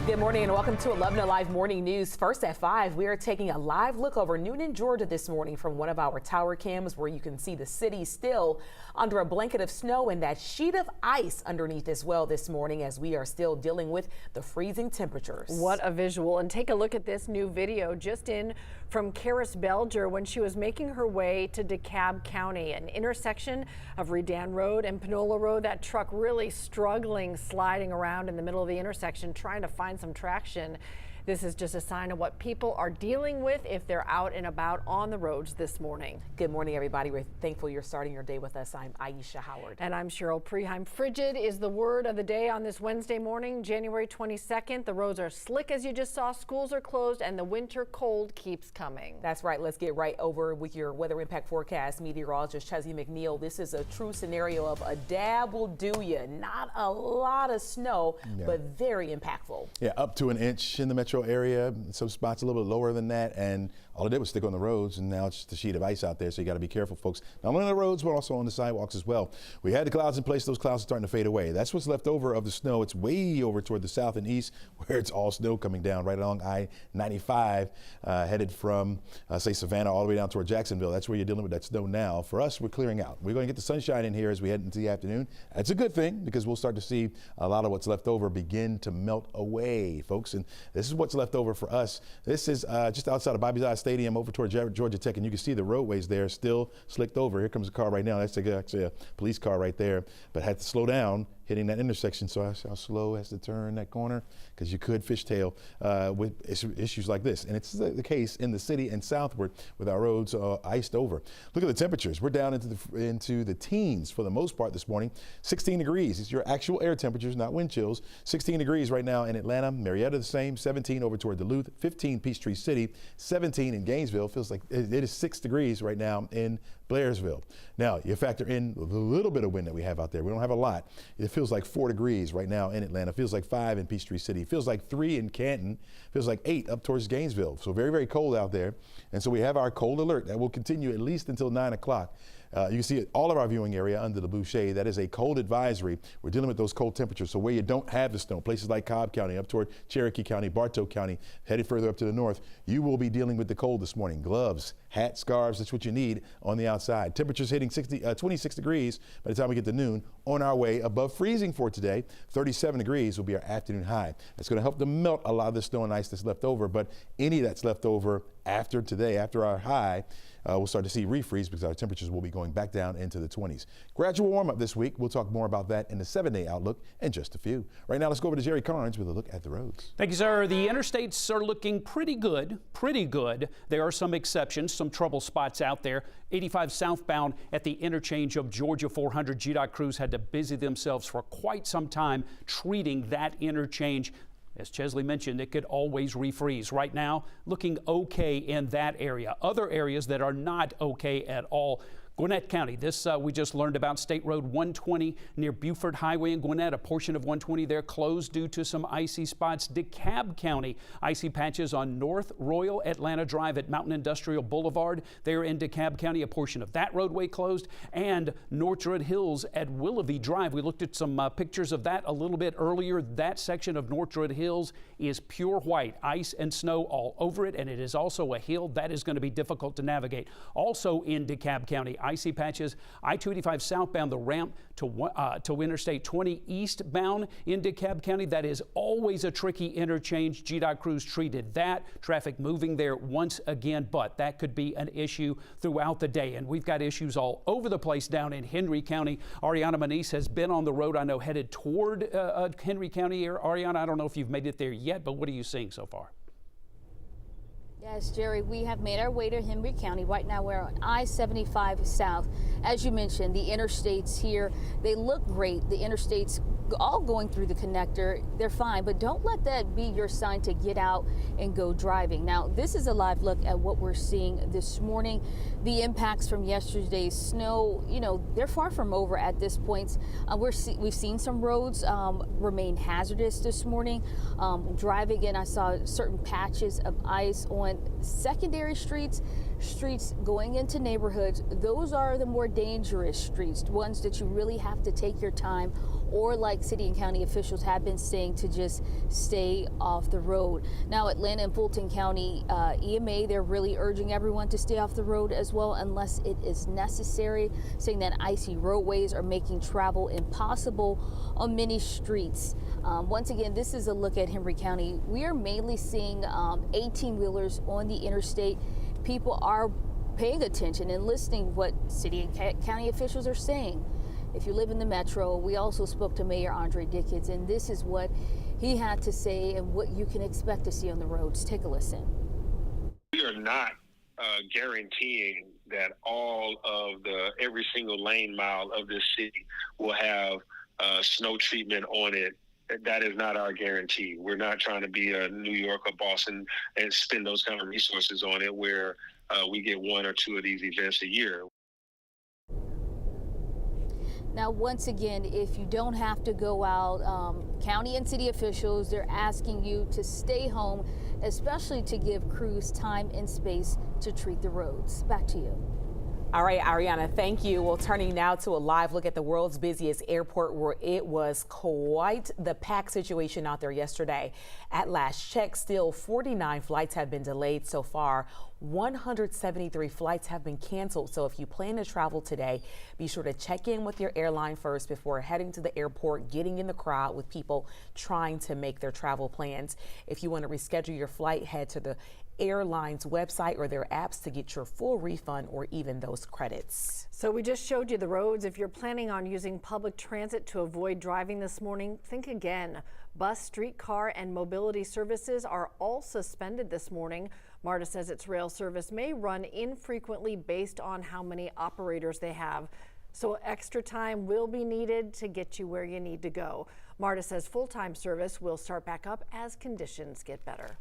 Good morning and welcome to 11 Alive Morning News. First at 5, we are taking a live look over Noonan, Georgia this morning from one of our tower cams where you can see the city still under a blanket of snow and that sheet of ice underneath as well this morning as we are still dealing with the freezing temperatures. What a visual. And take a look at this new video just in from Karis Belger when she was making her way to DeKalb County, an intersection of Redan Road and Panola Road. That truck really struggling, sliding around in the middle of the intersection, trying to find some traction. This is just a sign of what people are dealing with if they're out and about on the roads this morning. Good morning, everybody. We're thankful you're starting your day with us. I'm Aisha Howard. And I'm Cheryl Preheim. Frigid is the word of the day on this Wednesday morning, January 22nd. The roads are slick, as you just saw. Schools are closed and the winter cold keeps coming. That's right. Let's get right over with your weather impact forecast. Meteorologist Chesley McNeil. This is a true scenario of a dab will do you. Not a lot of snow, but very impactful. Yeah, up to an inch in the metro area. Some spots a little bit lower than that, and all it did was stick on the roads, and now it's just a sheet of ice out there, so you got to be careful, folks. Not only on the roads, but also on the sidewalks as well. We had the clouds in place. Those clouds are starting to fade away. That's what's left over of the snow. It's way over toward the south and east, where it's all snow coming down right along I-95, headed from, say, Savannah all the way down toward Jacksonville. That's where you're dealing with that snow now. For us, we're clearing out. We're going to get the sunshine in here as we head into the afternoon. That's a good thing, because we'll start to see a lot of what's left over begin to melt away, folks. And this is what's left over for us. This is just outside of Bobby Dodd Stadium over toward Georgia Tech, and you can see the roadways there still slicked over. Here comes a car right now. That's actually a police car right there, but had to slow down hitting that intersection. So how slow has to turn that corner, because you could fishtail with issues like this. And it's the case in the city and southward with our roads iced over. Look at the temperatures. We're down into the teens for the most part this morning. 16 degrees. It's your actual air temperatures, not wind chills. 16 degrees right now in Atlanta. Marietta the same. 17 over toward Duluth. 15 Peachtree City. 17 in Gainesville. Feels like it is 6 degrees right now in Blairsville. Now you factor in the little bit of wind that we have out there. We don't have a lot. It feels like 4 degrees right now in Atlanta. Feels like 5 in Peachtree City. Feels like 3 in Canton. Feels like 8 up towards Gainesville. So very, very cold out there. And so we have our cold alert that will continue at least until 9 o'clock. You can see all of our viewing area under the blue shade. That is a cold advisory. We're dealing with those cold temperatures. So where you don't have the snow, places like Cobb County, up toward Cherokee County, Bartow County, headed further up to the north, you will be dealing with the cold this morning. Gloves, hats, scarves, that's what you need on the outside. Temperatures hitting 26 degrees by the time we get to noon. On our way above freezing for today. 37 degrees will be our afternoon high. That's going to help to melt a lot of the snow and ice that's left over, but any that's left over after today, after our high, we'll start to see refreeze because our temperatures will be going back down into the 20s. Gradual warm up this week. We'll talk more about that in the 7-day outlook in just a few. Right now, let's go over to Jerry Carnes with a look at the roads. Thank you, sir. The interstates are looking pretty good, There are some exceptions, some trouble spots out there. 85 southbound at the interchange of Georgia 400. GDOT crews had to busy themselves for quite some time treating that interchange. As Chesley mentioned, it could always refreeze. Right now, looking okay in that area. Other areas that are not okay at all. Gwinnett County, this we just learned about. State Road 120 near Buford Highway in Gwinnett. A portion of 120 there closed due to some icy spots. DeKalb County, icy patches on North Royal Atlanta Drive at Mountain Industrial Boulevard. There in DeKalb County, a portion of that roadway closed. And Northwood Hills at Willoughby Drive. We looked at some pictures of that a little bit earlier. That section of Northwood Hills is pure white, ice and snow all over it, and it is also a hill that is going to be difficult to navigate. Also in DeKalb County, icy patches. I-285 southbound, the ramp to Interstate 20 eastbound in DeKalb County. That is always a tricky interchange. GDOT crews treated that. Traffic moving there once again, but that could be an issue throughout the day. And we've got issues all over the place down in Henry County. Ariana Manise has been on the road, I know, headed toward Henry County. Ariana, I don't know if you've made it there yet, but what are you seeing so far? Yes, Jerry, we have made our way to Henry County. Right now we're on I-75 South. As you mentioned, the interstates here, they look great. The interstates all going through the connector, they're fine, but don't let that be your sign to get out and go driving. Now, this is a live look at what we're seeing this morning. The impacts from yesterday's snow, you know, they're far from over at this point. We've seen some roads remain hazardous this morning. Driving in, I saw certain patches of ice on secondary streets going into neighborhoods. Those are the more dangerous streets, ones that you really have to take your time or like city and county officials have been saying, to just stay off the road. Now, Atlanta and Fulton County EMA, they're really urging everyone to stay off the road as well unless it is necessary, saying that icy roadways are making travel impossible on many streets. Once again, this is a look at Henry County. We are mainly seeing 18-wheelers on the interstate. People are paying attention and listening what city and county officials are saying. If you live in the metro, we also spoke to Mayor Andre Dickens, and this is what he had to say and what you can expect to see on the roads. Take a listen. We are not guaranteeing that all of every single lane mile of this city will have snow treatment on it. That is not our guarantee. We're not trying to be a New York or Boston and spend those kind of resources on it where we get one or two of these events a year. Now, once again, if you don't have to go out, county and city officials, they're asking you to stay home, especially to give crews time and space to treat the roads. Back to you. All right, Ariana, thank you. Well, turning now to a live look at the world's busiest airport, where it was quite the packed situation out there yesterday. At last check, still 49 flights have been delayed so far. 173 flights have been canceled. So if you plan to travel today, be sure to check in with your airline first before heading to the airport, getting in the crowd with people trying to make their travel plans. If you want to reschedule your flight, head to the airline's website or their apps to get your full refund or even those credits. So we just showed you the roads. If you're planning on using public transit to avoid driving this morning, think again. Bus, streetcar, and mobility services are all suspended this morning. MARTA says its rail service may run infrequently based on how many operators they have. So extra time will be needed to get you where you need to go. MARTA says full-time service will start back up as conditions get better.